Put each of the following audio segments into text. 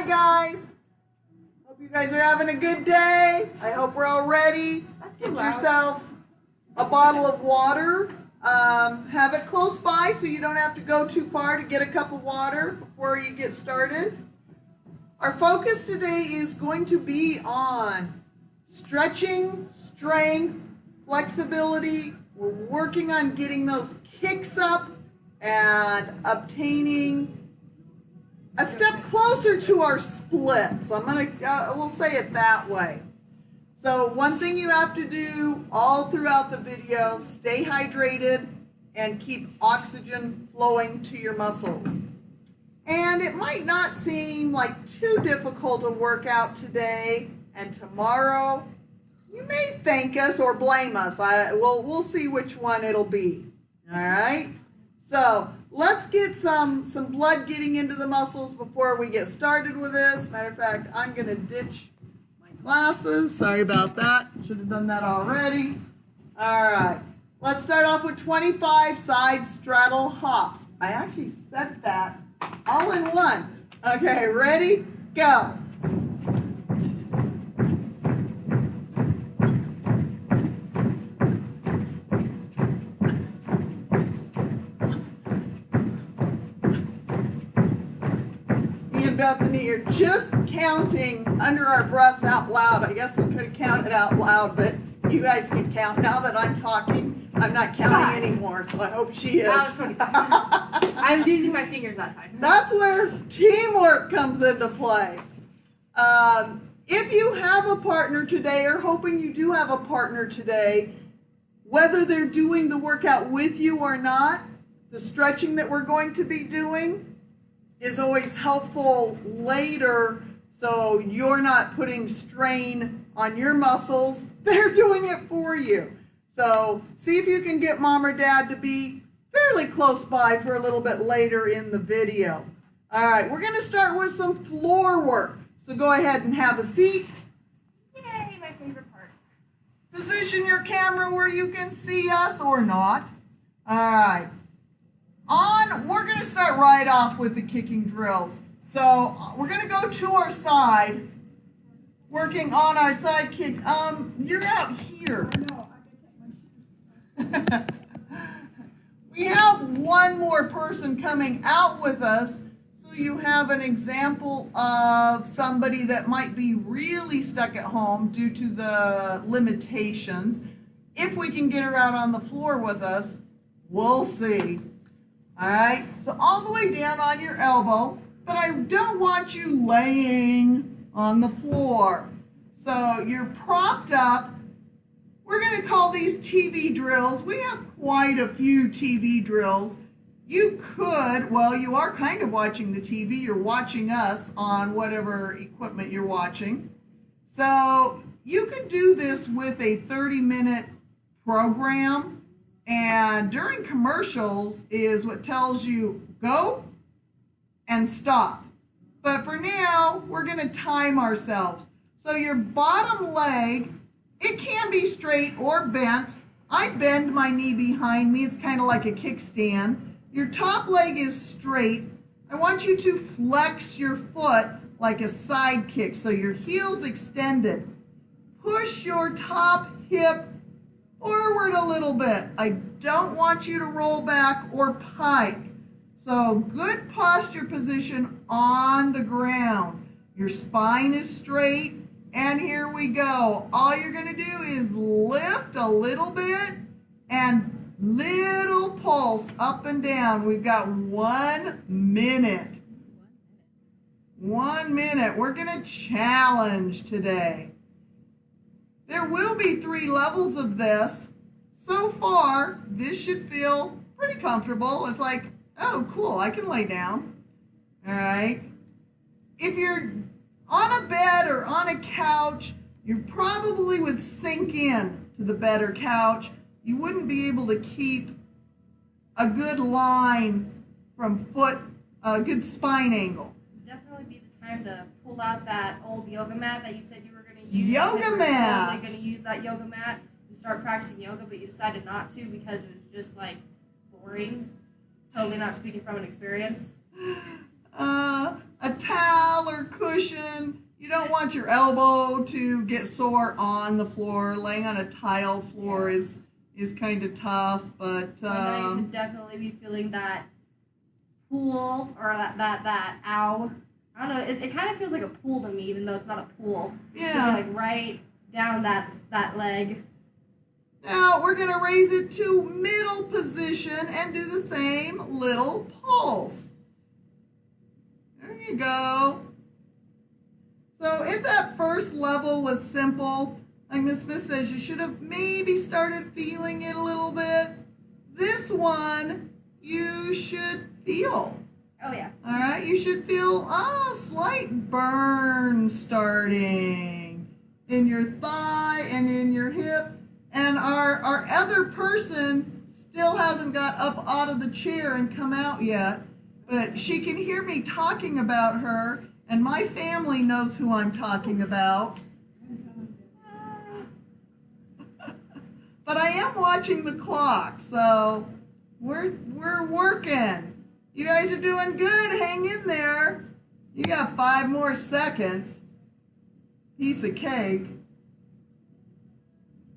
Hi guys. Hope you guys are having a good day. I hope we're all ready. Get yourself a bottle of water. Have it close by so you don't have to go too far to get a cup of water before you get started. Our focus today is going to be on stretching, strength, flexibility. We're working on getting those kicks up and obtaining a step closer to our splits. We'll say it that way. So one thing you have to do all throughout the video, stay hydrated and keep oxygen flowing to your muscles. And it might not seem like too difficult a workout today and tomorrow. You may thank us or blame us. We'll see which one it'll be. All right? So let's get some blood getting into the muscles before we get started with this. Matter of fact, I'm going to ditch my glasses. Sorry about that. Should have done that already. All right. Let's start off with 25 side straddle hops. I actually said that all in one. Okay, ready? Go. Me and Bethany are just counting under our breaths out loud. I guess we could have counted out loud, but you guys can count. Now that I'm talking, I'm not counting anymore, so I hope she is. I was using my fingers that time. That's where teamwork comes into play. If you have a partner today, or hoping you do have a partner today, whether they're doing the workout with you or not, the stretching that we're going to be doing is always helpful later, so you're not putting strain on your muscles. They're doing it for you. So see if you can get mom or dad to be fairly close by for a little bit later in the video. All right, we're going to start with some floor work. So go ahead and have a seat. Yay, my favorite part. Position your camera where you can see us or not. All right. We're going to start right off with the kicking drills. So we're going to go to our side, working on our side kick. You're out here. We have one more person coming out with us, so you have an example of somebody that might be really stuck at home due to the limitations. If we can get her out on the floor with us, we'll see. All right, so all the way down on your elbow, but I don't want you laying on the floor. So you're propped up. We're going to call these TV drills. We have quite a few TV drills. You could, well, you are kind of watching the TV. You're watching us on whatever equipment you're watching. So you could do this with a 30-minute program. And during commercials is what tells you go and stop. But for now, we're going to time ourselves. So your bottom leg, it can be straight or bent. I bend my knee behind me. It's kind of like a kickstand. Your top leg is straight. I want you to flex your foot like a side kick, so your heel's extended. Push your top hip forward a little bit. I don't want you to roll back or pike. So good posture position on the ground. Your spine is straight. And here we go. All you're going to do is lift a little bit and little pulse up and down. We've got 1 minute. 1 minute. We're going to challenge today. There will be 3 levels of this. So far, this should feel pretty comfortable. It's like, oh, cool, I can lay down. All right. If you're on a bed or on a couch, you probably would sink in to the bed or couch. You wouldn't be able to keep a good line from foot, a good spine angle. Definitely be the time to pull out that old yoga mat that you said you were going to use. Yoga mat! You were going to use that yoga mat and start practicing yoga, but you decided not to because it was just like boring. Totally not speaking from an experience. A towel or cushion. You don't want your elbow to get sore on the floor. Laying on a tile floor is kind of tough, but I know you should definitely be feeling that pool or that ow. I don't know. It kind of feels like a pool to me, even though it's not a pool. yeah. It's like right down that leg. Now we're gonna raise it to middle position and do the same little pulse. There you go. So if that first level was simple, like Miss Smith says, you should have maybe started feeling it a little bit. This one, you should feel. Oh yeah. All right, you should feel a slight burn starting in your thigh and in your hip. And our other person still hasn't got up out of the chair and come out yet, but she can hear me talking about her, and my family knows who I'm talking about. But I am watching the clock, so we're working. You guys are doing good. Hang in there. You got 5 more seconds. Piece of cake.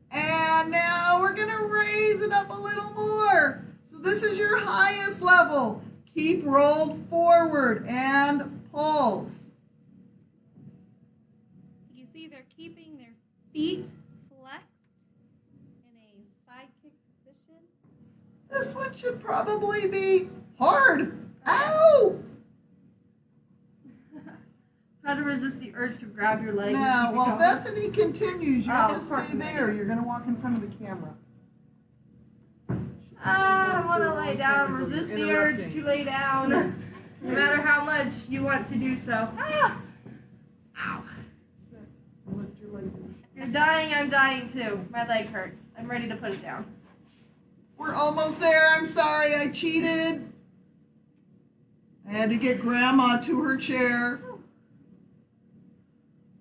And now we're going to raise it up a little more. So this is your highest level. Keep rolled forward and pulse. You see they're keeping their feet flexed in a side kick position. This one should probably be hard. Ow! Try to resist the urge to grab your leg. Now, and while keep it going. Bethany continues, you're Oh, going of to course stay I'm there. You're going to walk in front of the camera. I want to lay down. Resist the urge to lay down. No matter how much you want to do so. Ah! Ow. Lift your leg. You're dying, I'm dying too. My leg hurts. I'm ready to put it down. We're almost there. I'm sorry, I cheated. I had to get Grandma to her chair.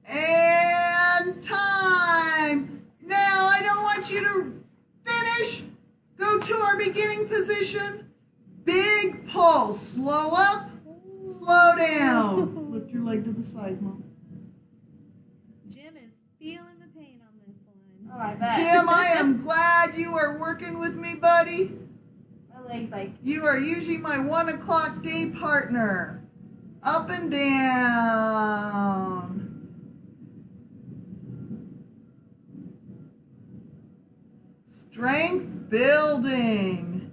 And time. Now, I don't want you to finish. Go to our beginning position. Big pulse. Slow up, slow down. Lift your leg to the side, Mom. Jim is feeling the pain on this one. Oh, I bet. Jim, I am glad you are working with me, buddy. My leg's like, You are usually my 1 o'clock day partner. Up and down. Strength building.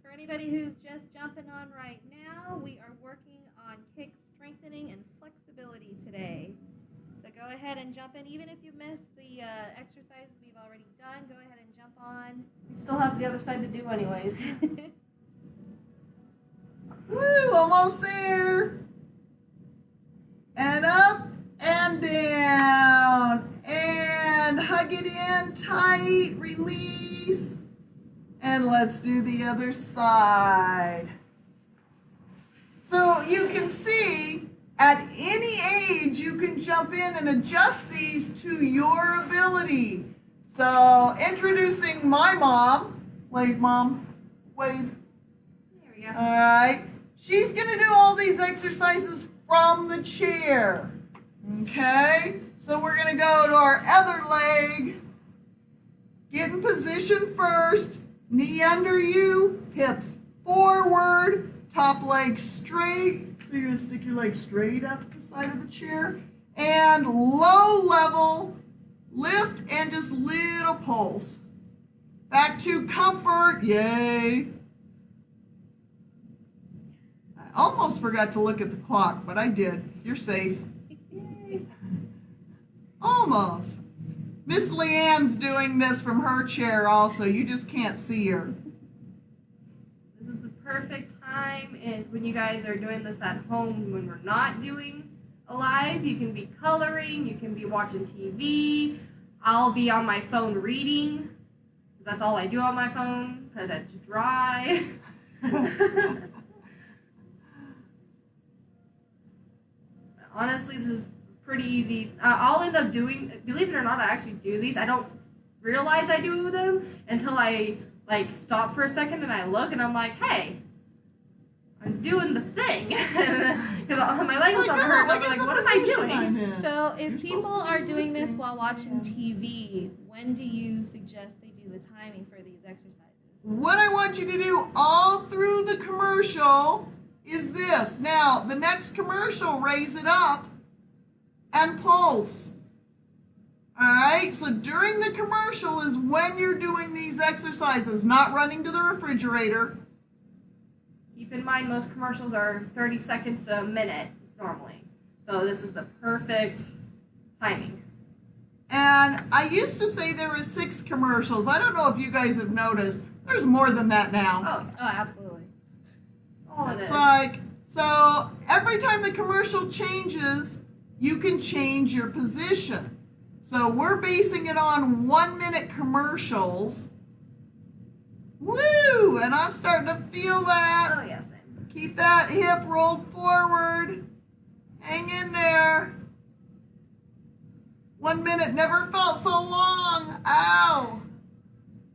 For anybody who's just jumping on right now, we are working on kick strengthening and flexibility today. So go ahead and jump in. Even if you missed the exercises we've already done, go ahead and jump on. we still have the other side to do anyways. Woo, almost there. And up and down. And hug it in tight, release. And let's do the other side. So you can see at any age you can jump in and adjust these to your ability. So introducing my mom. Wave, Mom. Wave. There we go. All right. She's going to do all these exercises from the chair. Okay? So we're going to go to our other leg. Get in position first. Knee under you. Hip forward. Top leg straight. So you're going to stick your leg straight up to the side of the chair. And low level. Lift and just little pulse. Back to comfort. Yay. I almost forgot to look at the clock, but I did. You're safe. Yay. Almost. Miss Leanne's doing this from her chair also. You just can't see her. This is the perfect time when you guys are doing this at home when we're not doing a live. You can be coloring, you can be watching TV. I'll be on my phone reading. 'Cause that's all I do on my phone because it's dry. Honestly, this is pretty easy. I'll end up doing, believe it or not, I actually do these. I don't realize I do them until I stop for a second and I look and I'm like, hey, I'm doing the thing. Because my legs Like start to that, hurt. like I'm in like, the what am I position I'm doing? in. So You're if supposed people to are do doing this everything. while watching TV, when do you suggest they do the timing for these exercises? What I want you to do all through the commercial is this. Now, the next commercial, raise it up and pulse. All right, so during the commercial is when you're doing these exercises, not running to the refrigerator. Keep in mind, most commercials are 30 seconds to a minute normally. So this is the perfect timing. And I used to say there were 6 commercials. I don't know if you guys have noticed. There's more than that now. Oh, Oh, absolutely. all it It's is. like, so every time the commercial changes, you can change your position. So we're basing it on 1-minute commercials. Woo! And I'm starting to feel that. Oh, yeah, same. Keep that hip rolled forward. Hang in there. 1 minute never felt so long. Ow.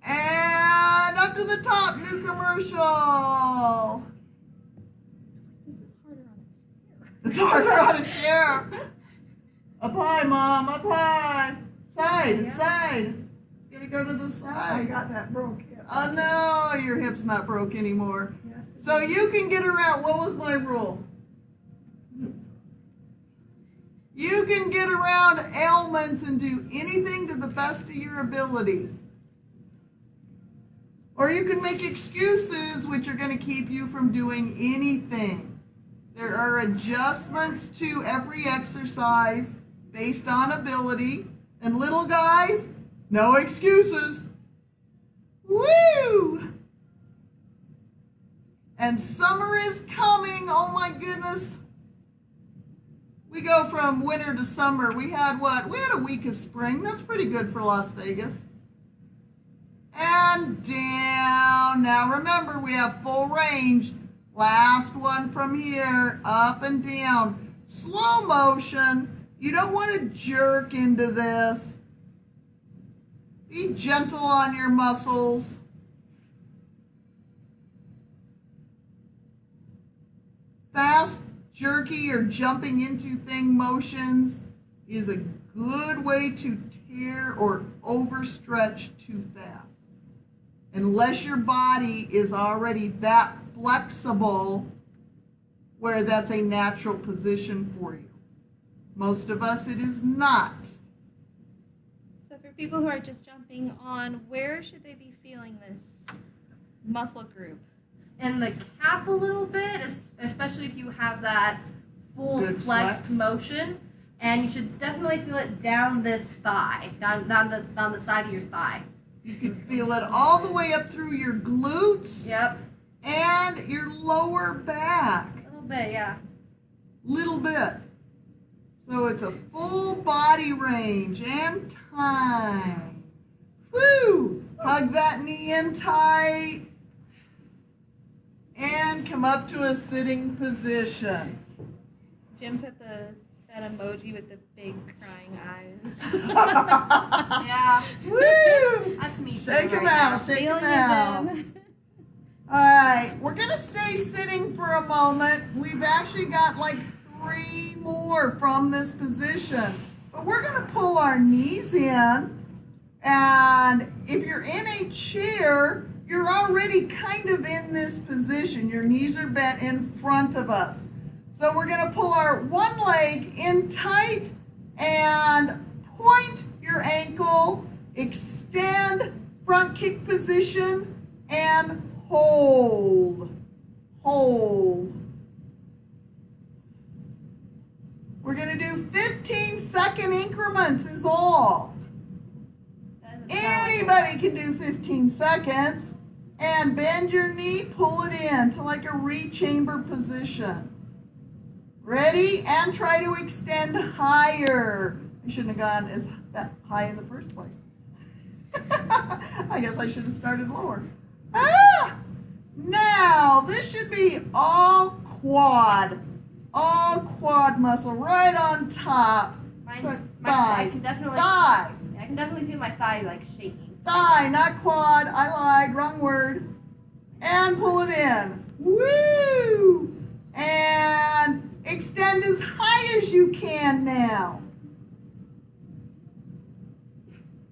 And up to the top, new commercial. This is harder on a chair. It's harder on a chair. Up high, Mom, up high. Side, Yeah. side. It's gonna go to the I side. got that broke hip. Oh no, your hip's not broke anymore. Yes, it So is. you can get around, what was my rule? You can get around ailments and do anything to the best of your ability. Or you can make excuses which are going to keep you from doing anything. There are adjustments to every exercise based on ability. And little guys, no excuses. Woo! And summer is coming. Oh my goodness. We go from winter to summer. We had what? We had a week of spring. That's pretty good for Las Vegas. And down. Now remember, we have full range. Last one from here, up and down. Slow motion. You don't want to jerk into this. Be gentle on your muscles. Fast, jerky, or jumping into thing motions is a good way to tear or overstretch too fast. Unless your body is already that flexible where that's a natural position for you. Most of us, it is not. So for people who are just jumping on, where should they be feeling this muscle group? And the cap a little bit, especially if you have that full Good flexed flex. motion. And you should definitely feel it down this thigh, down the side of your thigh. You can feel it all the way up through your glutes Yep, and your lower back. a little bit, yeah. Little bit. So it's a full body range and time. Woo! Hug that knee in tight. And come up to a sitting position. Jim put that emoji with the big crying eyes. Yeah, Woo! that's me. Shake right them out, now. shake Feeling them you, out. Jim. All right, we're gonna stay sitting for a moment. We've actually got like 3 more from this position, but we're gonna pull our knees in, and if you're in a chair, you're already kind of in this position. Your knees are bent in front of us. So we're gonna pull our one leg in tight and point your ankle, extend front kick position, and hold. Hold. We're going to do 15-second increments is all. That doesn't sound like Anybody can do 15 seconds. And bend your knee, pull it in to like a re-chamber position. Ready? And try to extend higher. I shouldn't have gone as that high in the first place. I guess I should have started lower. Ah! Now, this should be all quad muscle right on top. Mine's, So, I thigh, can definitely, thigh, I can definitely feel my thigh like shaking. thigh, not quad. I lied, wrong word. And pull it in. Woo! And extend as high as you can now.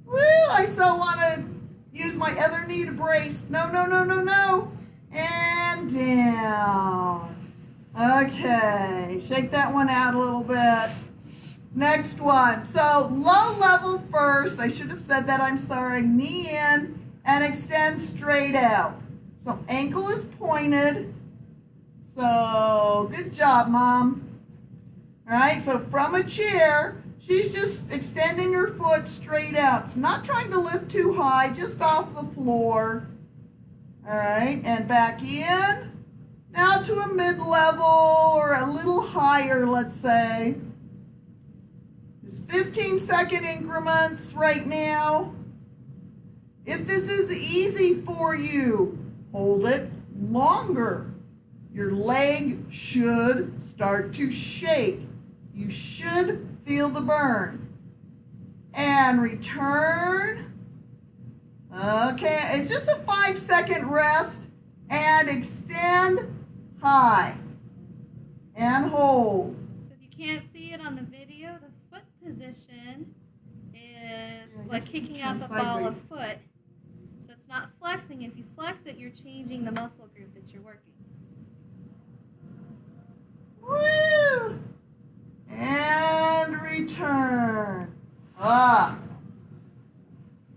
Woo! I so want to use my other knee to brace. No, no, no, no, no. And down. Okay, shake that one out a little bit. Next one. So low level first. I should have said that. I'm sorry. Knee in and extend straight out. So ankle is pointed. So good job, Mom. All right, so from a chair, she's just extending her foot straight out. Not trying to lift too high, just off the floor. All right, and back in. Now to a mid-level or a little higher, let's say. Just 15-second increments right now. If this is easy for you, hold it longer. Your leg should start to shake. You should feel the burn. And return. Okay, it's just a 5-second rest. And extend high. And hold. So if you can't see it on the video, the foot position is like kicking out the ball of foot. So it's not flexing. If you flex it, you're changing the muscle group that you're working. Woo! And return. Ah.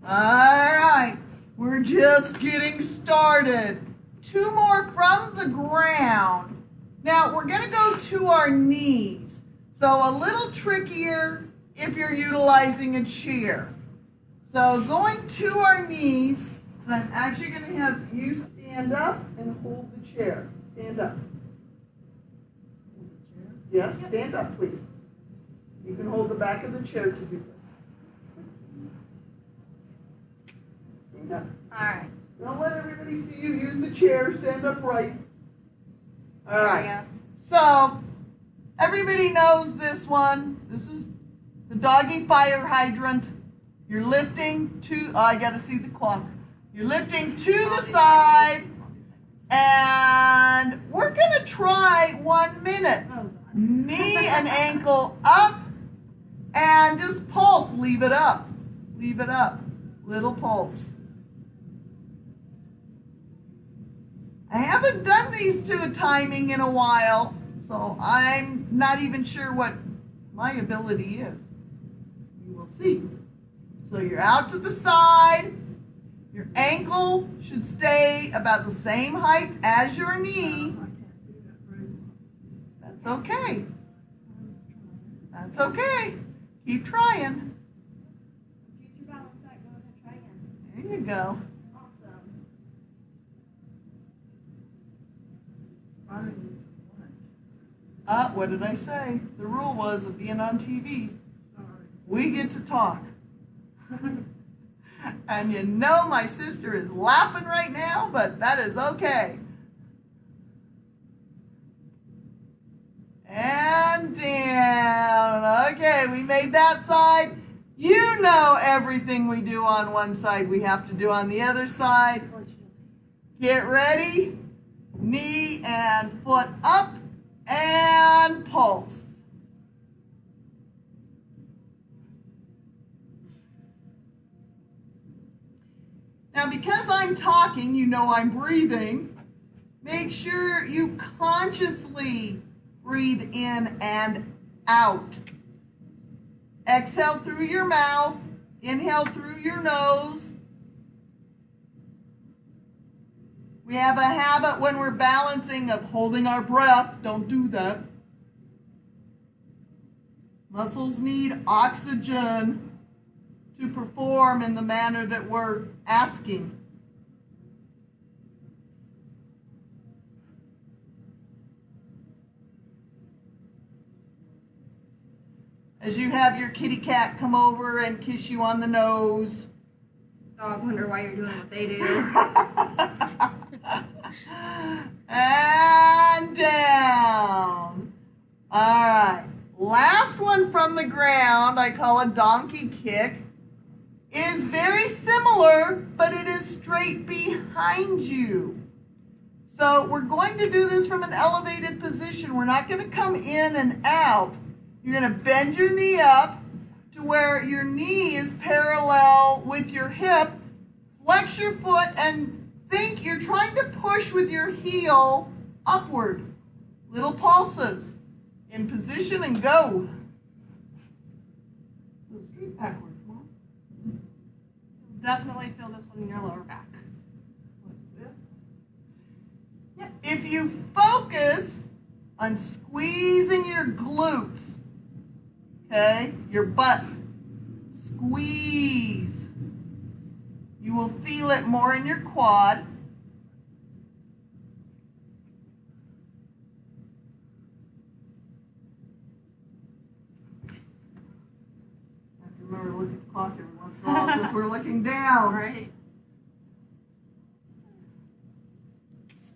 All right. We're just getting started. 2 more from the ground. Now we're going to go to our knees. So a little trickier if you're utilizing a chair. So going to our knees, I'm actually going to have you stand up and hold the chair. Stand up. Yes, stand up, please. You can hold the back of the chair to do this. Stand up. All right. Don't let everybody see you. Use the chair. Stand upright. All There we right. go. So, everybody knows this one. This is the doggy fire hydrant. You're lifting to, I got to see the clock. You're lifting to the side, and we're going to try 1 minute. Oh, God. Knee and ankle up, and just pulse. Leave it up. Leave it up. Little pulse. I haven't done these to a timing in a while, so I'm not even sure what my ability is. You will see. So you're out to the side. Your ankle should stay about the same height as your knee. That's okay. That's okay. Keep trying. Future balance that. Go ahead and try again. There you go. Awesome. What did I say? The rule was of being on TV. We get to talk. And you know my sister is laughing right now, but that is okay. And down. Okay, we made that side. You know everything we do on one side, we have to do on the other side. Get ready. Knee and foot up and pulse. Now, because I'm talking, you know I'm breathing. Make sure you consciously breathe in and out. Exhale through your mouth. Inhale through your nose. We have a habit when we're balancing of holding our breath. Don't do that. Muscles need oxygen to perform in the manner that we're asking. As you have your kitty cat come over and kiss you on the nose. Dog wonder why you're doing what they do. And down. All right. Last one from the ground, I call a donkey kick. It is very similar, but it is straight behind you. So we're going to do this from an elevated position. We're not going to come in and out. You're going to bend your knee up to where your knee is parallel with your hip. Flex your foot and think you're trying to push with your heel upward. Little pulses. In position and go. So straight backwards, Mom. You'll definitely feel this one in your lower back. If you focus on squeezing your glutes, okay, your butt, squeeze, you will feel it more in your quad. Have to remember to look at the clock every once in a while since we're looking down. Right.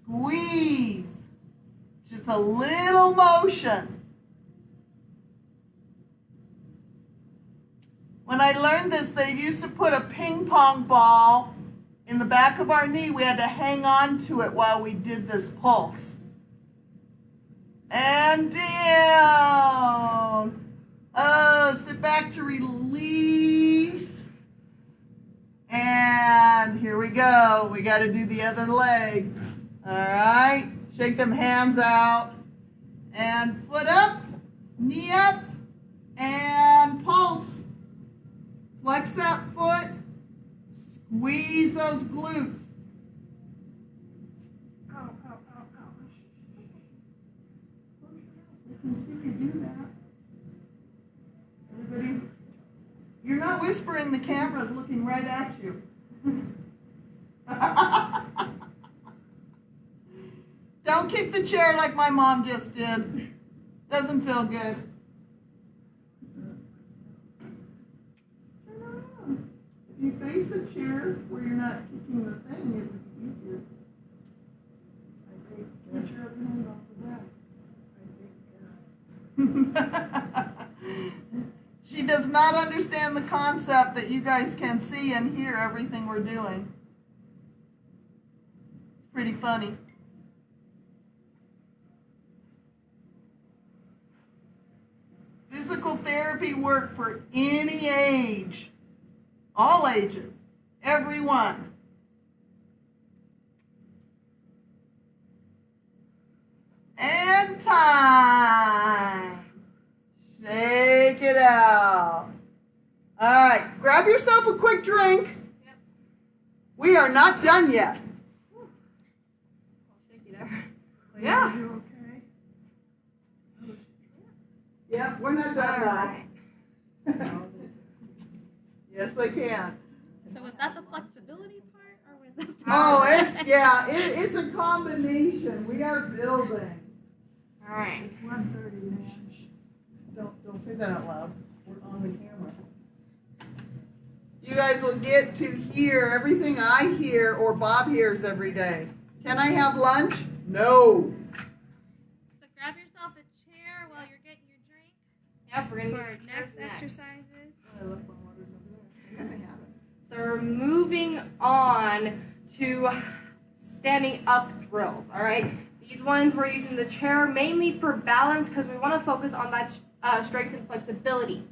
Squeeze. Just a little motion. When I learned this, they used to put a ping pong ball in the back of our knee. We had to hang on to it while we did this pulse. And down. Oh, sit back to release. And here we go. We got to do the other leg. All right, shake them hands out, and foot up, knee up, and pulse. Flex that foot, squeeze those glutes. Ow, ow, ow, ouch. I can see you do that. Everybody's, you're not whispering, the camera's looking right at you. Don't kick the chair like my mom just did. Doesn't feel good. If you face the chair where you're not kicking the thing, it would be easier. I think. Get your other hand off the back. She does not understand the concept that you guys can see and hear everything we're doing. It's pretty funny. Physical therapy work for any age, all ages, everyone. And time. Shake it out. All right, grab yourself a quick drink. Yep. We are not done yet. I'll shake you there. So yeah. You okay? Yeah, we're not done now. Yes, they can. So was that the flexibility part, or was that? Oh, it's a combination. We are building. All right. It's 1:30, man. Don't say that out loud. We're on the camera. You guys will get to hear everything I hear or Bob hears every day. Can I have lunch? No. So grab yourself a chair while you're getting your drink Yep, we're gonna for our do next next. exercises. I left my waters over there. I have it. So we're moving on to standing up drills. All right. These ones we're using the chair mainly for balance because we want to focus on that strength and flexibility.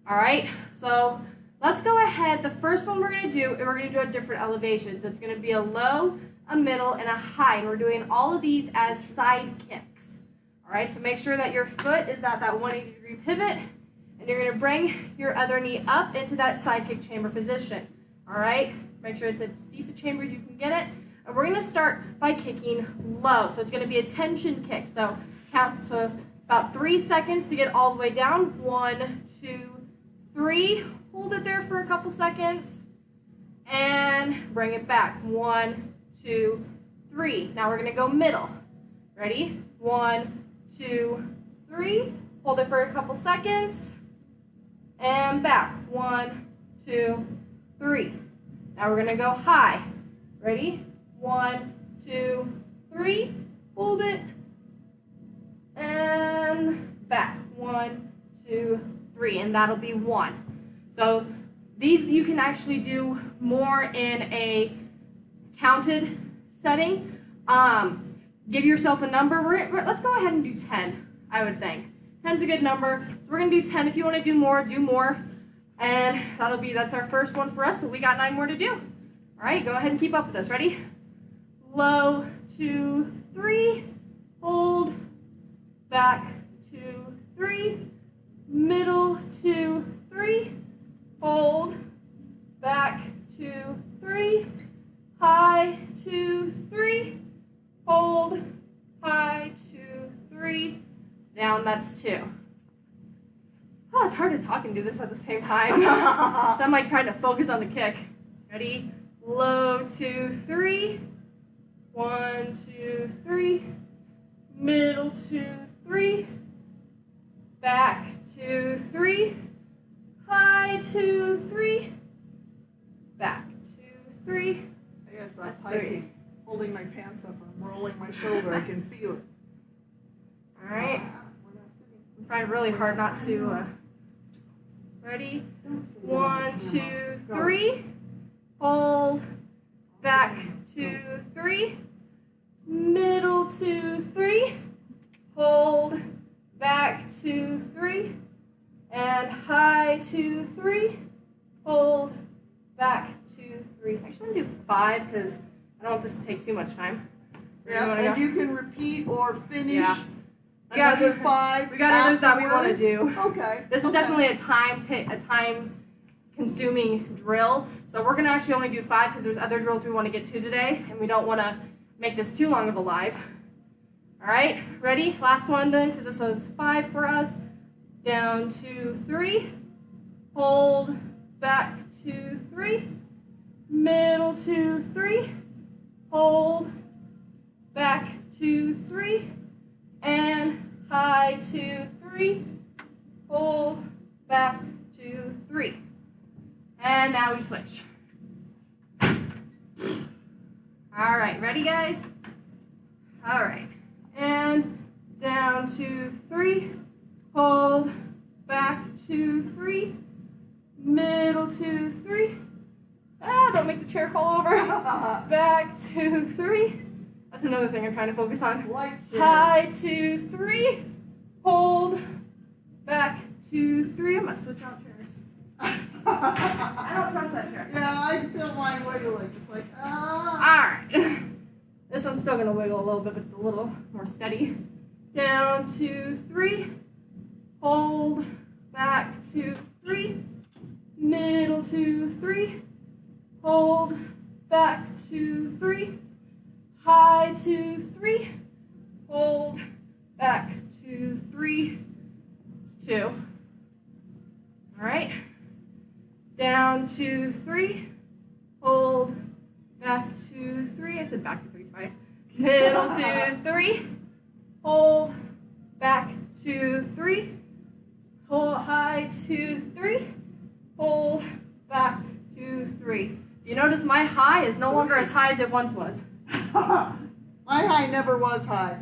All right. So let's go ahead. The first one we're going to do, we're going to do at different elevations. It's going to be a low, a middle, and a high. And we're doing all of these as side kicks. All right. So make sure that your foot is at that 180-degree pivot, and you're going to bring your other knee up into that side kick chamber position. All right. Make sure it's as deep a chamber as you can get it. And we're going to start by kicking low. So it's going to be a tension kick. So count to about 3 seconds to get all the way down. 1, 2, 3. Hold it there for a couple seconds. And bring it back. 1, 2, 3. Now we're going to go middle. Ready? 1, 2, 3. Hold it for a couple seconds. And back. 1, 2, 3. Now we're going to go high. Ready? 1, 2, 3. Hold it. And back. 1, 2, 3. And that'll be 1. So these you can actually do more in a counted setting. Give yourself a number. Let's go ahead and do 10, I would think. 10's a good number. So we're going to do 10. If you want to do more, do more. And that's our first one for us. So we got 9 more to do. All right, go ahead and keep up with us. Ready? Low, 2, 3. Hold. Back, 2, 3. Middle, 2, 3. Hold. Back, 2, 3. High, 2, 3. Hold. High, 2, 3. Down, that's 2. Oh, it's hard to talk and do this at the same time. So I'm like trying to focus on the kick. Ready? Low, 2, 3. 1, 2, 3. Middle, 2, 3. Back, 2, 3. High, 2, 3. Back, 2, 3. I guess That's I'm 3. holding my pants up. I'm rolling my shoulder. I can feel it. All right. I'm trying really hard not to. Ready? 1, 2, 3. Hold. Back, 2, 3. Middle, 2, 3. Hold. Back, 2, 3. And high, 2, 3. Hold. Back, 2, 3. Actually, I'm going to do 5 because I don't want this to take too much time. Yeah, and you can repeat or finish Yeah. another 5. We got others that we want to afterwards. do. Okay. This is definitely a time-consuming drill. So we're going to actually only do 5 because there's other drills we want to get to today, and we don't want to make this too long of a live. All right, ready? Last one then, because this was 5 for us. Down, 2, 3. Hold. Back, 2, 3. Middle, 2, 3. Hold. Back, 2, 3. And high, 2, 3. Hold. Back, 2, 3. And now we switch. All right, ready, guys? All right. And down, 2, 3. Hold. Back, 2, 3. Middle, 2, 3. Ah, don't make the chair fall over. Back, 2, 3. That's another thing I'm trying to focus on. Light High, 2, 3. Hold. Back, 2, 3. I'm going to switch out chairs. I don't trust that chair. Yeah, I feel mine wiggling. It's like, All right. This one's still going to wiggle a little bit, but it's a little more steady. Down, 2, 3. Hold. Back, 2, 3. Middle, 2, 3. Hold. Back, 2, 3. High, 2, 3. Hold. Back, 2, 3. It's 2. All right. Down, 2, 3. Hold. Back, 2, 3. I said back to 3 twice. Middle, 2, 3. Hold. Back, 2, 3. Hold. High, 2, 3. Hold. Back, 2, 3. You notice my high is no longer as high as it once was. My high never was high.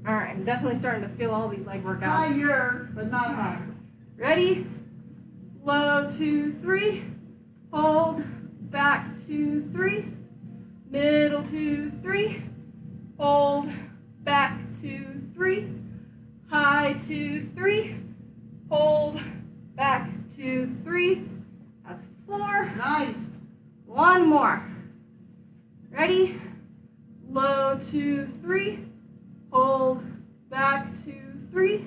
All right, I'm definitely starting to feel all these leg workouts. Higher, but not high. Ready? Low, 2, 3. Hold. Back, 2, 3. Middle, 2, 3. Hold. Back, 2, 3. High, 2, 3. Hold. Back, 2, 3. That's 4. Nice. One more. Ready? Low, 2, 3. Hold. Back, 2, 3.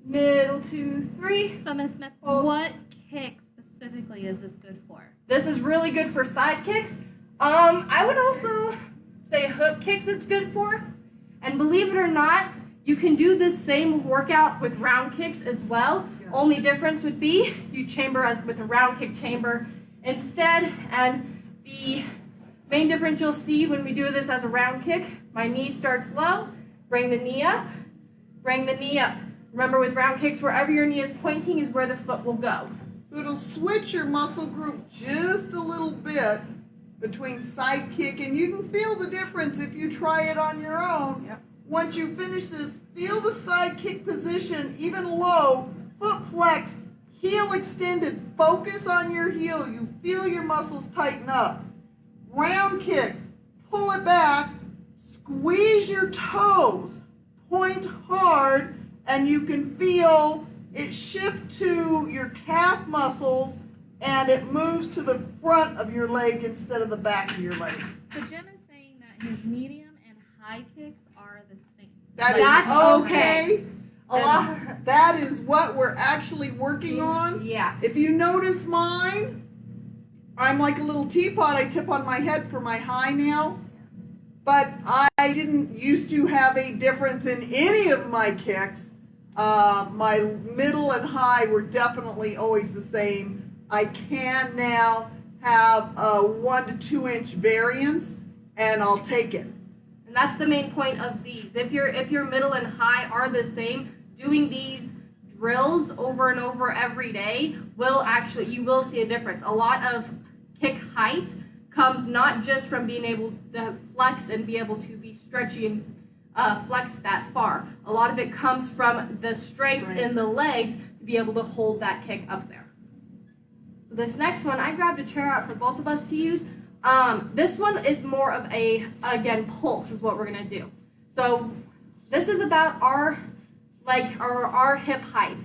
Middle, 2, 3. So, Miss Smith, Hold. what kick specifically is this good for? This is really good for side kicks. I would also say hook kicks it's good for. And believe it or not, you can do this same workout with round kicks as well. Yes. Only difference would be you chamber as with a round kick chamber instead. And the main difference you'll see when we do this as a round kick, my knee starts low, bring the knee up, bring the knee up. Remember with round kicks, wherever your knee is pointing is where the foot will go. So it'll switch your muscle group just a little bit between side kick, and you can feel the difference if you try it on your own. Yep. Once you finish this, feel the side kick position, even low, foot flexed, heel extended, focus on your heel. You feel your muscles tighten up. Round kick, pull it back, squeeze your toes, point hard, and you can feel it shift to your calf muscles and it moves to the front of your leg instead of the back of your leg. So Jim is saying that his medium and high kicks are the same. That That's is okay. okay. A lot. And that is what we're actually working on. Yeah. If you notice mine, I'm like a little teapot. I tip on my head for my high now. But I didn't used to have a difference in any of my kicks. My middle and high were definitely always the same. I can now have a 1 to 2 inch variance, and I'll take it. And that's the main point of these. If your middle and high are the same, doing these drills over and over every day you will see a difference. A lot of kick height comes not just from being able to flex and be able to be stretchy and flex that far. A lot of it comes from the strength in the legs to be able to hold that kick up there. So this next one, I grabbed a chair out for both of us to use. This one is more of again, pulse is what we're gonna do. So this is about our hip height.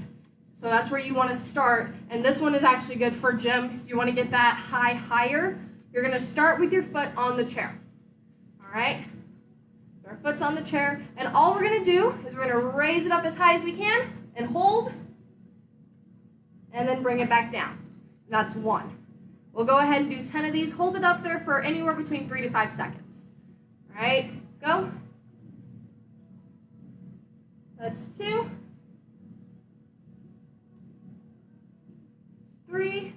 So that's where you wanna start. And this one is actually good for gym. So you wanna get that higher. You're gonna start with your foot on the chair. All right? Our foot's on the chair. And all we're gonna do is we're gonna raise it up as high as we can and hold. And then bring it back down. That's 1. We'll go ahead and do 10 of these. Hold it up there for anywhere between 3 to 5 seconds. All right, go. That's 2. 3.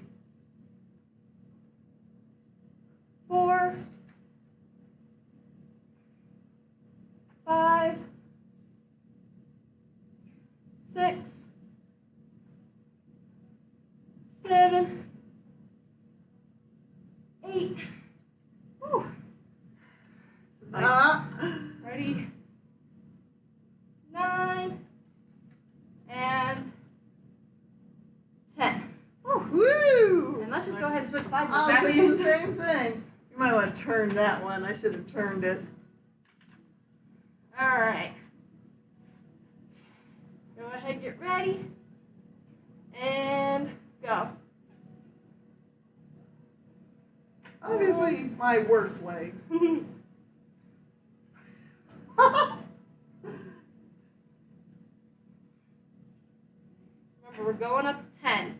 4. 5. 6. 7. 8. Whew. Ready? 9. And 10. Woo! And let's just go ahead and switch sides. I was thinking the same thing. You might want to turn that one. I should have turned it. All right. Go ahead, get ready. And go. Obviously, my worst leg. Remember, we're going up to 10.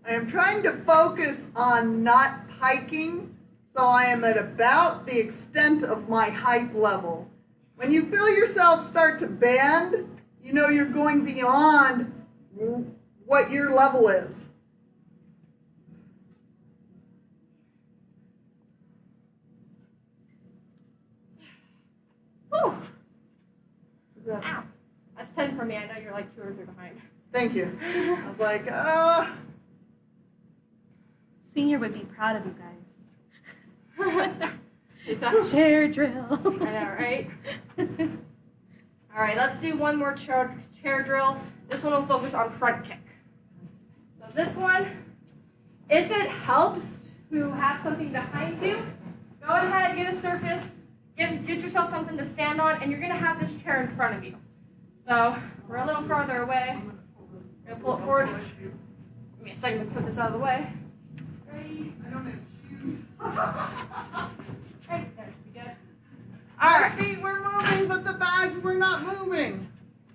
I am trying to focus on not piking, so I am at about the extent of my height level. When you feel yourself start to bend, you know you're going beyond what your level is. Whew. Ow. That's 10 for me. I know you're like 2 or 3 behind. Thank you. I was like, Senior would be proud of you guys. Is that Chair drill. I know, right? All right, let's do one more chair drill. This one will focus on front kick. So this one, if it helps to have something behind you, go ahead, get a surface, get yourself something to stand on, and you're gonna have this chair in front of you. So we're a little farther away. I'm gonna pull it forward. Give me a second to put this out of the way. Ready? I don't have shoes. Right, there, we good. My All right. feet were moving, but the bags were not moving.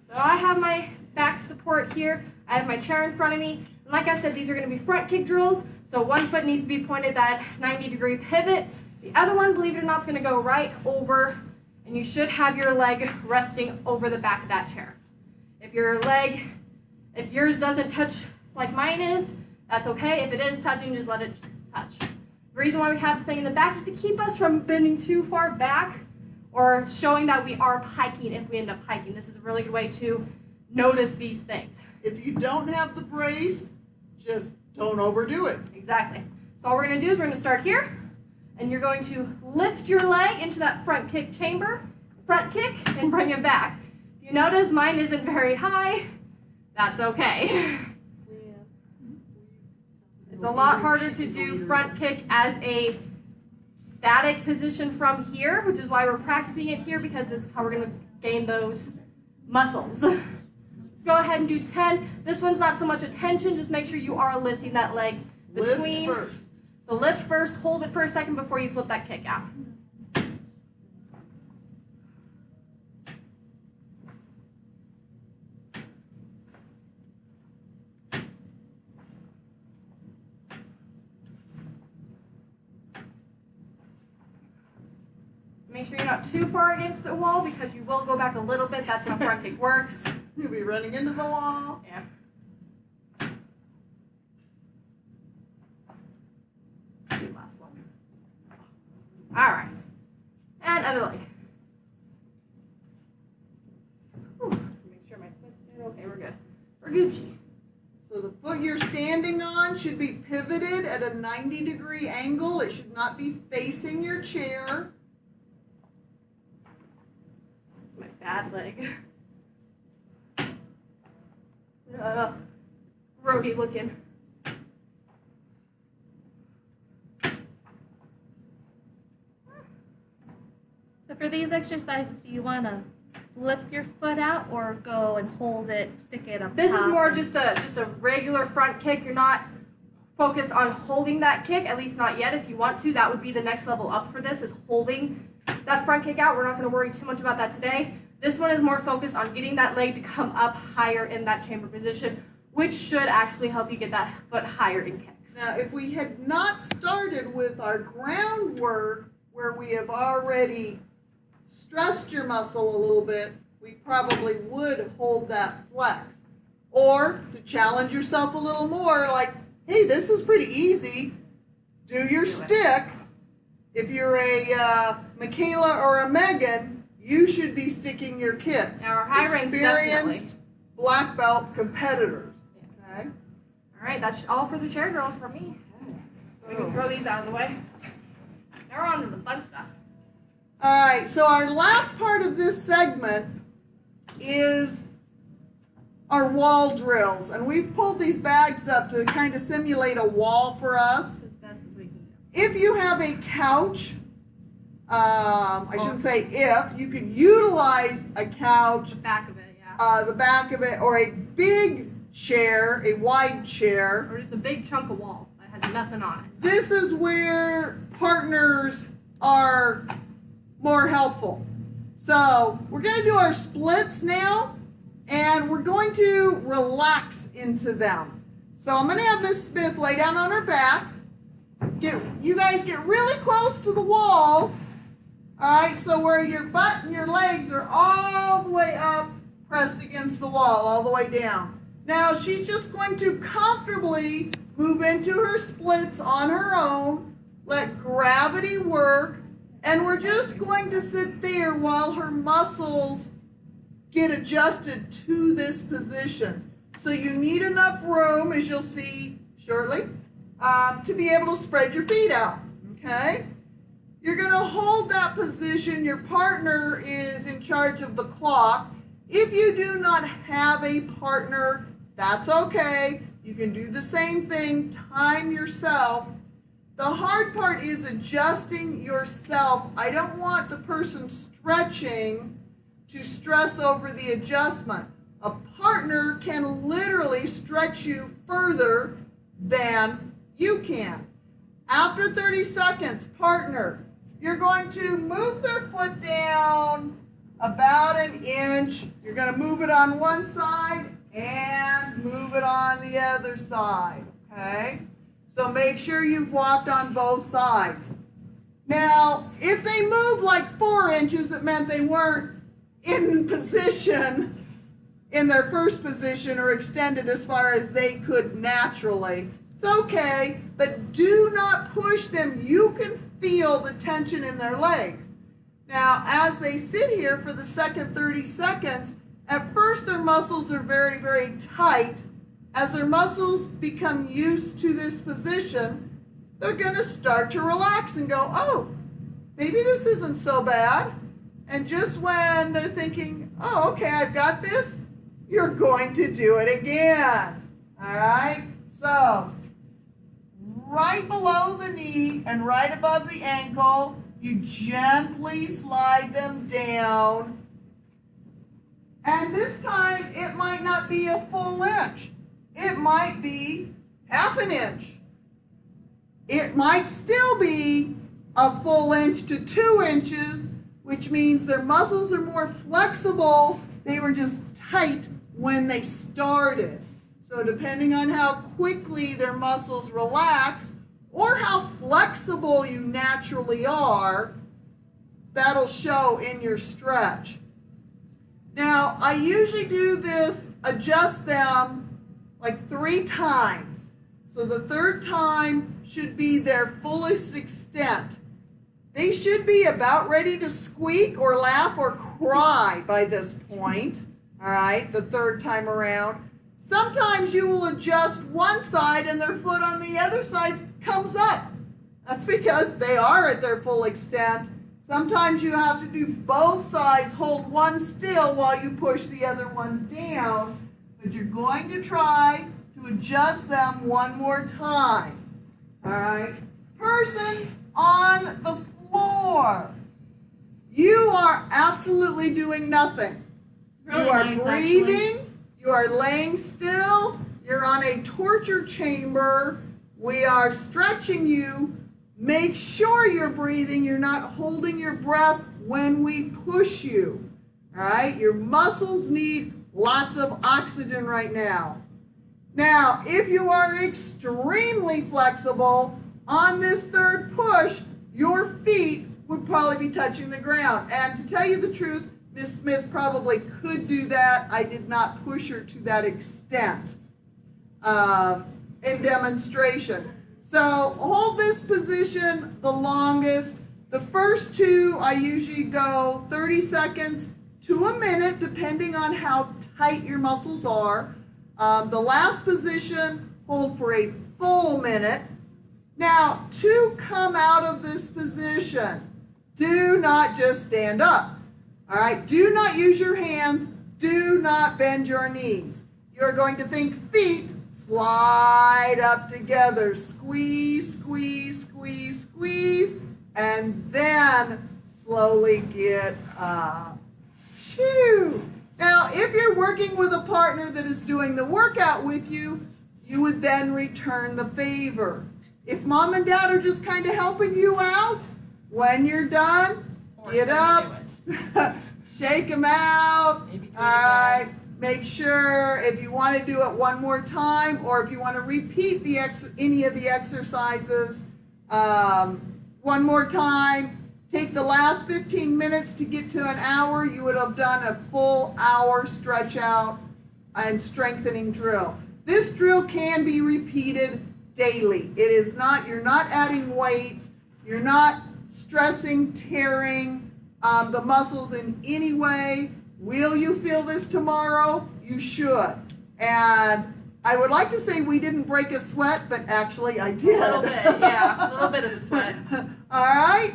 So I have my back support here. I have my chair in front of me. And like I said, these are going to be front kick drills. So one foot needs to be pointed that 90-degree pivot. The other one, believe it or not, is going to go right over. And you should have your leg resting over the back of that chair. If yours doesn't touch like mine is, that's okay. If it is touching, just let it touch. The reason why we have the thing in the back is to keep us from bending too far back or showing that we are piking if we end up hiking. This is a really good way to notice these things. If you don't have the brace, just don't overdo it. Exactly. So all we're going to do is we're going to start here, and you're going to lift your leg into that front kick chamber, front kick, and bring it back. If you notice mine isn't very high, that's okay. It's a lot harder to do front kick as a static position from here, which is why we're practicing it here, because this is how we're going to gain those muscles. Let's go ahead and do 10. This one's not so much a tension, just make sure you are lifting that leg between. Lift first. So lift first, hold it for a second before you flip that kick out. Make sure you're not too far against the wall because you will go back a little bit. That's how front kick works. You'll be running into the wall. Yeah. Last one. All right. And other leg. Whew. Make sure my foot's good. Okay, we're good. We're Gucci. So the foot you're standing on should be pivoted at a 90-degree angle. It should not be facing your chair. That's my bad leg. Roadie looking. So for these exercises, do you want to flip your foot out or go and hold it, stick it up This top? is more just a regular front kick. You're not focused on holding that kick, at least not yet. If you want to, that would be the next level up for this, is holding that front kick out. We're not going to worry too much about that today. This one is more focused on getting that leg to come up higher in that chamber position, which should actually help you get that foot higher in kicks. Now, if we had not started with our groundwork, where we have already stressed your muscle a little bit, we probably would hold that flex. Or, to challenge yourself a little more, like, hey, this is pretty easy, do your stick. If you're a Michaela or a Megan, you should be sticking your kicks. Now, our high ranks definitely. Experienced black belt competitors. Okay? All right, that's all for the chair girls from me. We can throw these out of the way. Now we're on to the fun stuff. All right, so our last part of this segment is our wall drills. And we've pulled these bags up to kind of simulate a wall for us. As best as we can do. If you have a couch, I shouldn't say if, you could utilize a couch, The back of it, yeah. the back of it, or a big chair, a wide chair. Or just a big chunk of wall that has nothing on it. This is where partners are more helpful. So we're going to do our splits now, and we're going to relax into them. So I'm going to have Miss Smith lay down on her back. You guys get really close to the wall. All right, so where your butt and your legs are all the way up, pressed against the wall, all the way down. Now she's just going to comfortably move into her splits on her own, let gravity work, and we're just going to sit there while her muscles get adjusted to this position. So you need enough room, as you'll see shortly, to be able to spread your feet out, okay? You're going to hold that position. Your partner is in charge of the clock. If you do not have a partner, that's okay. You can do the same thing, time yourself. The hard part is adjusting yourself. I don't want the person stretching to stress over the adjustment. A partner can literally stretch you further than you can. After 30 seconds, partner, you're going to move their foot down about an inch. You're going to move it on one side and move it on the other side, okay? So make sure you've walked on both sides. Now, if they moved like 4 inches, it meant they weren't in position in their first position or extended as far as they could naturally. It's okay, but do not push them. You can feel the tension in their legs. Now, as they sit here for the second 30 seconds, at first their muscles are very, very tight. As their muscles become used to this position, they're going to start to relax and go, oh, maybe this isn't so bad. And just when they're thinking, oh, okay, I've got this, you're going to do it again. All right? So right below the knee and right above the ankle. You gently slide them down. And this time, it might not be a full inch. It might be half an inch. It might still be a full inch to 2 inches, which means their muscles are more flexible. They were just tight when they started. So depending on how quickly their muscles relax or how flexible you naturally are, that'll show in your stretch. Now, I usually do this, adjust them like 3 times. So the third time should be their fullest extent. They should be about ready to squeak or laugh or cry by this point, all right, the third time around. Sometimes you will adjust one side and their foot on the other side comes up. That's because they are at their full extent. Sometimes you have to do both sides, hold one still while you push the other one down, but you're going to try to adjust them one more time. All right? Person on the floor. You are absolutely doing nothing. Really You are nice, breathing. actually. You are laying still. You're on a torture chamber. We are stretching you. Make sure you're breathing. You're not holding your breath when we push you. All right? Your muscles need lots of oxygen right now. Now, if you are extremely flexible, on this third push, your feet would probably be touching the ground. And to tell you the truth, Miss Smith probably could do that. I did not push her to that extent in demonstration. So hold this position the longest. The first 2, I usually go 30 seconds to a minute, depending on how tight your muscles are. The last position, hold for a full minute. Now, to come out of this position, do not just stand up. All right, do not use your hands. Do not bend your knees. You're going to think feet, slide up together, squeeze, squeeze, squeeze, squeeze, and then slowly get up. Shoo! Now, if you're working with a partner that is doing the workout with you, you would then return the favor. If mom and dad are just kind of helping you out, when you're done, get up, shake them out. All right. Make sure if you want to do it one more time, or if you want to repeat any of the exercises one more time, take the last 15 minutes to get to an hour. You would have done a full hour stretch out and strengthening drill. This drill can be repeated daily. It is not, you're not adding weights, you're not stressing, tearing the muscles in any way. Will you feel this tomorrow? You should. And I would like to say we didn't break a sweat, but actually I did. A little bit, yeah. A little bit of the sweat. All right?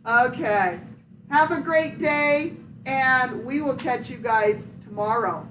Okay. Have a great day, and we will catch you guys tomorrow.